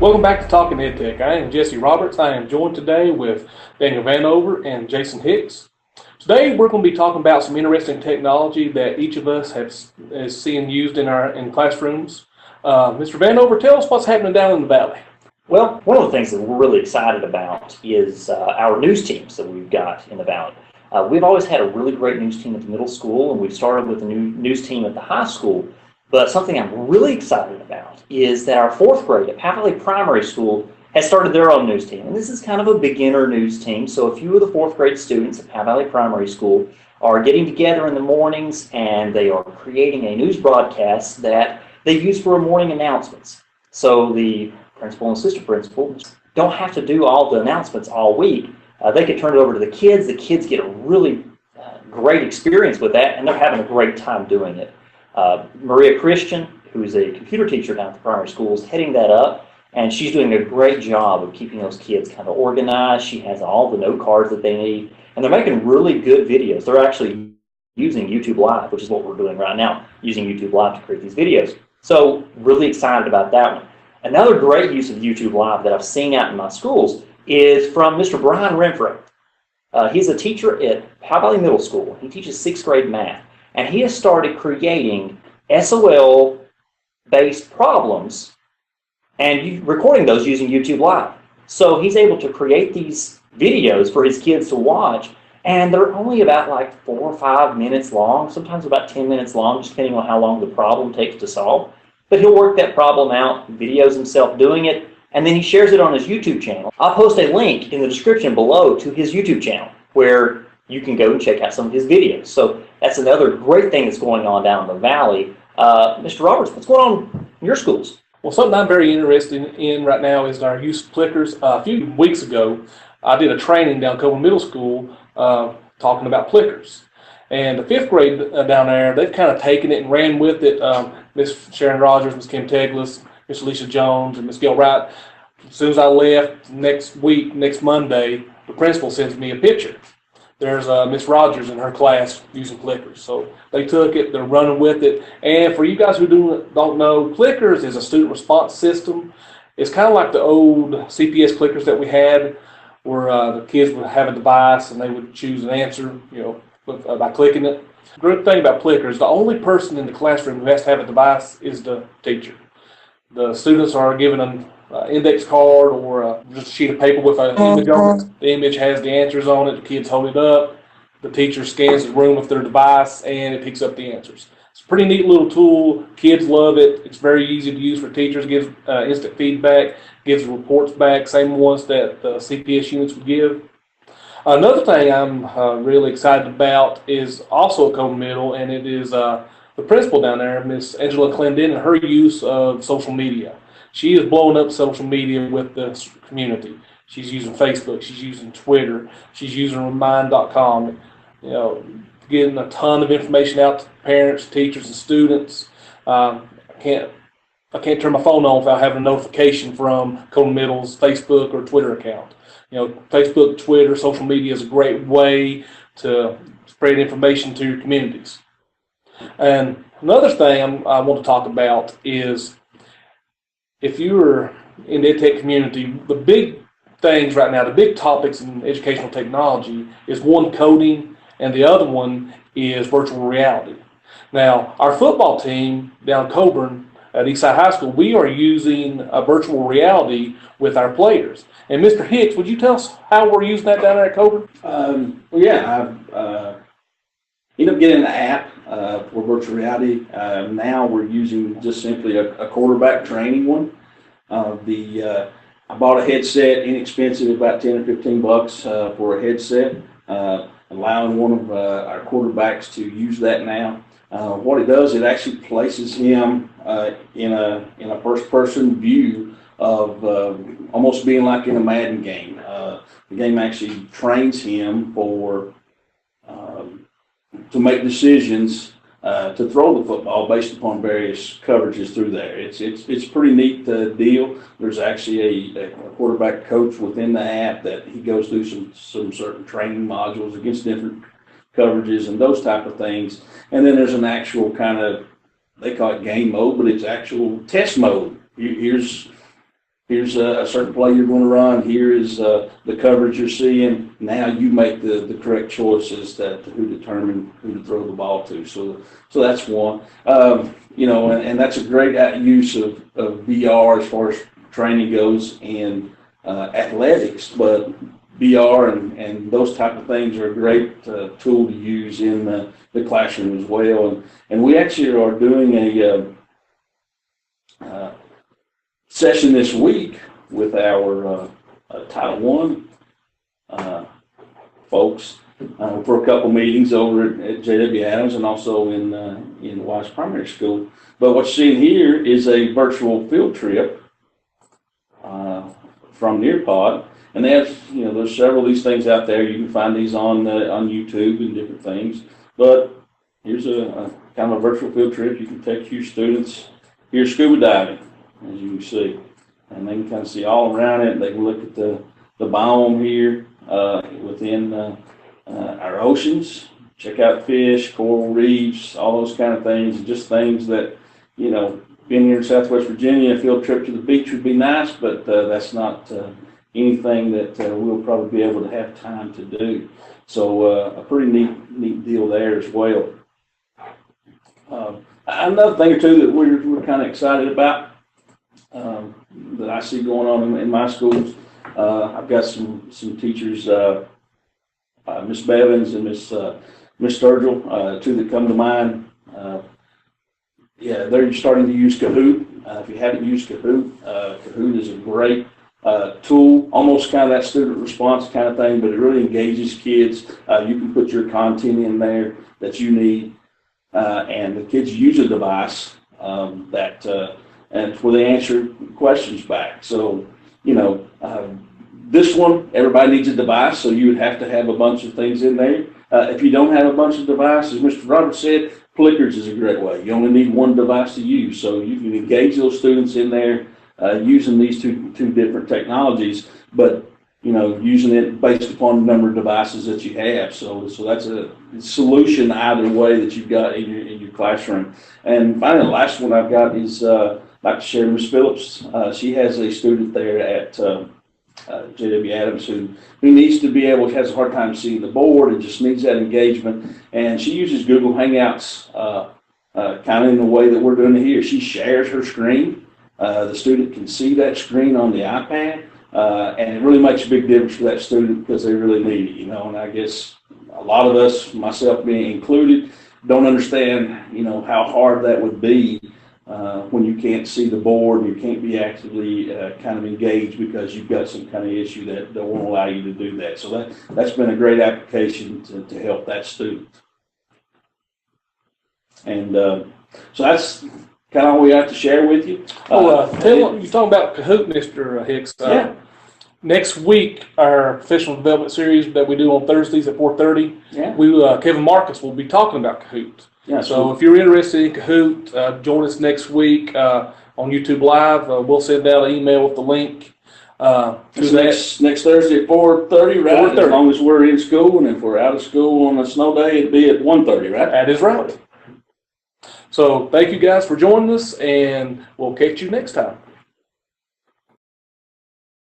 Welcome back to Talking EdTech. I am Jesse Roberts. I am joined today with Daniel Vanover and Jason Hicks. Today we're going to be talking about some interesting technology that each of us is seeing used in classrooms. Mr. Vanover, tell us what's happening down in the Valley. Well, one of the things that we're really excited about is our news teams that we've got in the Valley. We've always had a really great news team at the middle school, and we've started with a new news team at the high school. But something I'm really excited about is that our fourth grade at Powell Valley Primary School has started their own news team. And this is kind of a beginner news team. So a few of the fourth grade students at Powell Valley Primary School are getting together in the mornings, and they are creating a news broadcast that they use for morning announcements. So the principal and assistant principal don't have to do all the announcements all week. They can turn it over to the kids. The kids get a really great experience with that, and they're having a great time doing it. Maria Christian, who is a computer teacher down at the primary school, is heading that up, and she's doing a great job of keeping those kids kind of organized. She has all the note cards that they need, and they're making really good videos. They're actually using YouTube Live, which is what we're doing right now, using YouTube Live to create these videos. So really excited about that one. Another great use of YouTube Live that I've seen out in my schools is from Mr. Brian Renfro. He's a teacher at Powell Valley Middle School. He teaches 6th grade math. And he has started creating SOL-based problems and recording those using YouTube Live. So he's able to create these videos for his kids to watch, and they're only about like 4 or 5 minutes long, sometimes about 10 minutes long, just depending on how long the problem takes to solve. But he'll work that problem out, videos himself doing it, and then he shares it on his YouTube channel. I'll post a link in the description below to his YouTube channel where you can go and check out some of his videos. So that's another great thing that's going on down in the Valley. Mr. Roberts, what's going on in your schools? Well, something I'm very interested in right now is our use of clickers. A few weeks ago, I did a training down Coburn Middle School talking about clickers. And the 5th grade down there, they've kind of taken it and ran with it. Miss Sharon Rogers, Miss Kim Teglis, Miss Alicia Jones, and Miss Gail Wright. As soon as I left next Monday, the principal sends me a picture. There's Miss Rogers in her class using clickers. So they took it, they're running with it. And for you guys who don't know, clickers is a student response system. It's kind of like the old CPS clickers that we had, where the kids would have a device and they would choose an answer, by clicking it. The good thing about clickers, the only person in the classroom who has to have a device is the teacher. The students are given an index card or just a sheet of paper with an image on it. The image has the answers on it. The kids hold it up. The teacher scans the room with their device, and it picks up the answers. It's a pretty neat little tool. Kids love it. It's very easy to use for teachers. Gives instant feedback. Gives reports back, same ones that the CPS units would give. Another thing I'm really excited about is also at Coburn Middle, and it is the principal down there, Miss Angela Clendon, and her use of social media. She is blowing up social media with the community. She's using Facebook. She's using Twitter. She's using Remind.com. Getting a ton of information out to parents, teachers, and students. I can't turn my phone on without having a notification from Coburn Middle's Facebook or Twitter account. Facebook, Twitter, social media is a great way to spread information to your communities. And another thing I want to talk about is, if you're in the EdTech community, the big things right now, the big topics in educational technology is one, coding, and the other one is virtual reality. Now, our football team down Coburn at Eastside High School, we are using a virtual reality with our players. And Mr. Hicks, would you tell us how we're using that down there at Coburn? I ended up getting an app for virtual reality. Now we're using just simply a quarterback training one. I bought a headset, inexpensive, about 10 or 15 bucks for a headset, allowing one of our quarterbacks to use that now. What it does, it actually places him in a first-person view of almost being like in a Madden game. The game actually trains him to make decisions to throw the football based upon various coverages through there. It's a pretty neat deal. There's actually a quarterback coach within the app that he goes through some certain training modules against different coverages and those type of things. And then there's an actual kind of, they call it game mode, but it's actual test mode. Here's here's a certain play you're going to run. Here is the coverage you're seeing. Now you make the correct choices to who determine who to throw the ball to. So that's one. You know, and that's a great use of VR as far as training goes in athletics. But VR and those type of things are a great tool to use in the classroom as well. And we actually are doing a session this week with our Title I folks for a couple meetings over at J.W. Adams and also in Wise Primary School. But what you're seeing here is a virtual field trip from Nearpod. And they have, you know, there's several of these things out there. You can find these on YouTube and different things. But here's a kind of a virtual field trip. You can take your students here scuba diving, as you can see, and they can kind of see all around it. They can look at the biome here within our oceans. Check out fish, coral reefs, all those kind of things. Just things that, you know, being here in Southwest Virginia, a field trip to the beach would be nice, but that's not anything that we'll probably be able to have time to do. So a pretty neat deal there as well. Another thing or two that we're kind of excited about that I see going on in my schools. I've got some teachers, Miss Bevins and Miss Sturgill, two that come to mind. Yeah, they're starting to use Kahoot. If you haven't used Kahoot, Kahoot is a great tool, almost kind of that student response kind of thing, but it really engages kids. You can put your content in there that you need, and the kids use a device and where they answer questions back. So, you know, this one, everybody needs a device, so you would have to have a bunch of things in there. If you don't have a bunch of devices, Mr. Roberts said, Plickers is a great way. You only need one device to use, so you can engage those students in there using these two different technologies, but, you know, using it based upon the number of devices that you have. So that's a solution either way that you've got in your classroom. And finally, the last one I've got is I'd like to share Ms. Phillips. She has a student there at J.W. Adams who needs to be able, has a hard time seeing the board and just needs that engagement. And she uses Google Hangouts kind of in the way that we're doing it here. She shares her screen. The student can see that screen on the iPad, and it really makes a big difference for that student because they really need it, you know. And I guess a lot of us, myself being included, don't understand, you know, how hard that would be when you can't see the board and you can't be actively kind of engaged because you've got some kind of issue that won't allow you to do that. So that's been a great application to help that student. And so that's kind of all we have to share with you. Tell you talking about Kahoot, Mr. Hicks. Yeah. Next week, our professional development series that we do on Thursdays at 4:30. Yeah. Kevin Marcus will be talking about Kahoot. Yeah. So if you're interested in Kahoot, join us next week on YouTube Live. We'll send out an email with the link. Next Thursday at 4:30, right? 4:30. As long as we're in school, and if we're out of school on a snow day, it'd be at 1:30, right? That is right. So thank you guys for joining us, and we'll catch you next time.